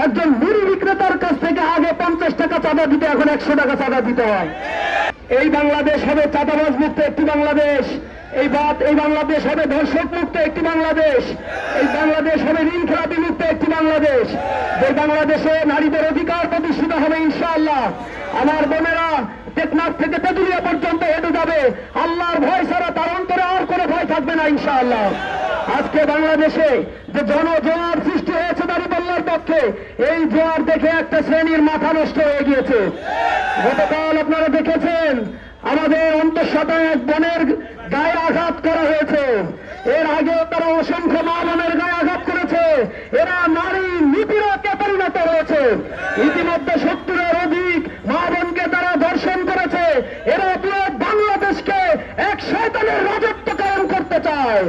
একজন মুড়ি বিক্রেতার কাছ থেকে আগে 50 টাকা চাঁদা দিতে এখন 100 টাকা চাঁদা দিতে হয়। এই বাংলাদেশ হবে চাঁদাবাজ মুক্ত একটি বাংলাদেশ। এই বাংলাদেশ হবে ধর্ষক মুক্ত একটি বাংলাদেশ। এই বাংলাদেশ হবে ঋণ খেলাপি মুক্ত একটি বাংলাদেশ। এই বাংলাদেশে নারীদের অধিকার প্রতিষ্ঠিত হবে ইনশাআল্লাহ। আমার বোনেরা টেকনাফ থেকে তেঁতুলিয়া পর্যন্ত হেঁটে যাবে, আল্লাহর ভয় ছাড়া তার অন্তরে আর কোনো ভয় থাকবে না ইনশাআল্লাহ। আজকে বাংলাদেশে যে জনজোয়ার সৃষ্টি হয়েছে দাঁড়িপাল্লার পক্ষে, এই জোয়ার দেখে একটা শ্রেণীর মাথা নষ্ট হয়ে গিয়েছে। গতকাল আপনারা দেখেছেন আমাদের অন্তঃসত্ত্বা এক বোনের গায়ে আঘাত করা হয়েছে। এর আগেও তারা অসংখ্য মা বোনের গায়ে আঘাত করেছে। এরা নারী নিপীড়কে পরিণত হয়েছে। ইতিমধ্যে 70-এর অধিক মা বোনকে তারা ধর্ষণ করেছে। এরা পুরো বাংলাদেশকে এক শয়তানের রাজত্ব কায়েম করতে চায়।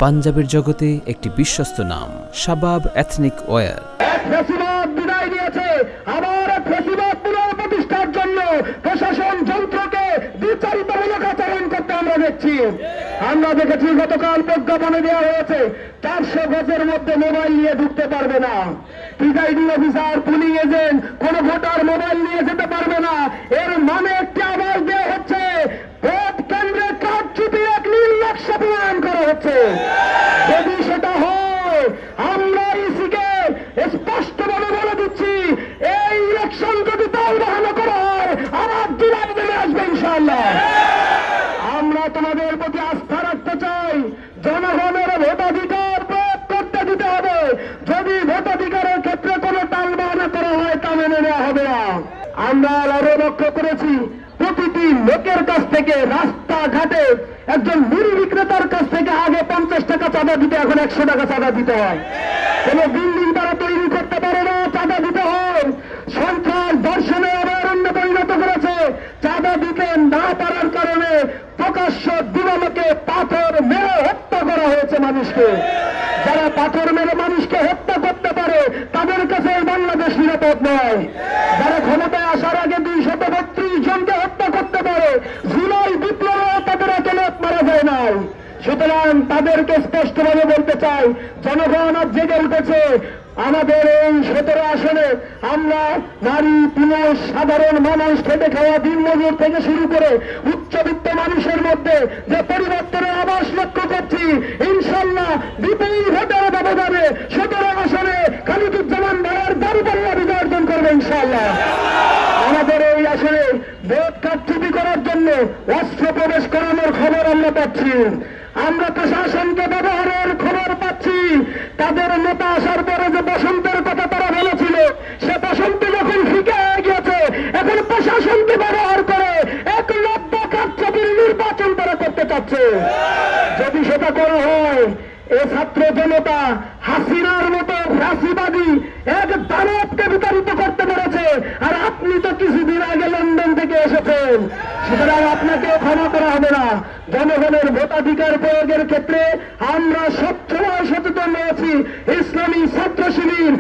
পাঞ্জাবের জগতে একটি বিশ্বস্ত নাম শাবাব এথনিক ওয়্যার। ফ্যাসিবাদ বিদায় নিয়েছে, আবার ফ্যাসিবাদ পুনঃপ্রতিষ্ঠার জন্য প্রশাসন যন্ত্রকে বিচারিতামূলক আচরণ করতে আমরা দেখছি। আমরা দেখেছি গতকাল প্রজ্ঞাপনে দেওয়া হয়েছে 400 গজের মধ্যে মোবাইল নিয়ে ঢুকতে পারবে না। প্রিজাইডিং অফিসার, পুলিং এজেন্ট কোন ভোটার মোবাইল নিয়ে যেতে পারবে না। এর মানে একটি আওয়াজ দেওয়া হচ্ছে ভোট কেন্দ্রে কারচুপি এক নীল নকশা প্রণয়ন করা হচ্ছে। যদি সেটা হয়, আমরা ইসিকে স্পষ্টভাবে বলে দিচ্ছি, এই ইলেকশন যদি তালবাহানা করা হয় আমার জুলাই নেমে আসবে ইনশাআল্লাহ। আমরা তোমাদের প্রতি আস্থা রাখতে চাই। জনগণের ভোটাধিকার প্রয়োগ করতে দিতে হবে। যদি ভোটাধিকারের ক্ষেত্রে কোনো টালবাহানা করা হয় তা মেনে নেওয়া হবে না। আমরা আরো লক্ষ্য করেছি প্রতিটি লোকের কাছ থেকে রাস্তাঘাটে একজন মুড়ি বিক্রেতার কাছ থেকে আগে 50 টাকা চাঁদা দিতে এখন 100 টাকা চাঁদা দিতে হয়। কোন বিল্ডিং তারা তৈরি করতে পারে না, চাঁদা দিতে হয়। সন্ত্রাস ধর্ষণে অভয়ারণ্য পরিণত করেছে। চাঁদা দিতে না পারার কারণে প্রকাশ্য দিবালোকে পাথর মেরে হত্যা করা হয়েছে মানুষকে। যারা পাথর মেরে মানুষকে হত্যা করতে পারে তাদের কাছে বাংলাদেশ নিরাপদ নয়। যারা ক্ষমতায় আসার আগে 232 জনকে হত্যা করতে পারে, জুলাই বিপ্লবে তাদের এত লোক মারা যায় নাই। সুতরাং তাদেরকে স্পষ্টভাবে বলতে চাই, জনগণ আজ জেগে উঠেছে। আমাদের এই 17 আসনে আমরা নারী, পুরুষ, সাধারণ মানুষ, খেটে খাওয়া দিনমজুর থেকে শুরু করে উচ্চবিত্ত মানুষের মধ্যে যে পরিবর্তনের আভাস লক্ষ্য করছি, ইনশাআল্লাহ বিপুল ভোটের ব্যবধানে 17 আসনে খালিদুজ্জামান ভাইয়ের দাঁড়িপাল্লা বিজয় অর্জন করবে ইনশাআল্লাহ। আমাদের এই আসনে ভোট কারচুপি করার জন্য অস্ত্র প্রবেশ করানোর খবর আমরা পাচ্ছি। আমরা প্রশাসনকে ব্যবহারের খবর পাচ্ছি। তাদের নেতা আসার পরে যে বসন্তের কথা তারা বলেছিল, সে বসন্ত যখন ফিকে হয়ে গিয়েছে, এখন প্রশাসনকে ব্যবহার করে 1 লক্ষ কারচুপির নির্বাচন তারা করতে চাচ্ছে। যদি সেটা করা হয়, এ ছাত্র জনতা হাসিনার মতো ফ্যাসিবাদী এক দানবকে বিতাড়িত করতে পেরেছে। আর আপনি তো কিছুদিন আগে লন্ডন থেকে এসেছেন, সুতরাং আপনাকে ক্ষমা করা হবে না। জনগণের ভোটাধিকার প্রয়োগের ক্ষেত্রে আমরা সবসময় সচেতন রয়েছি। ইসলামী ছাত্র শিবির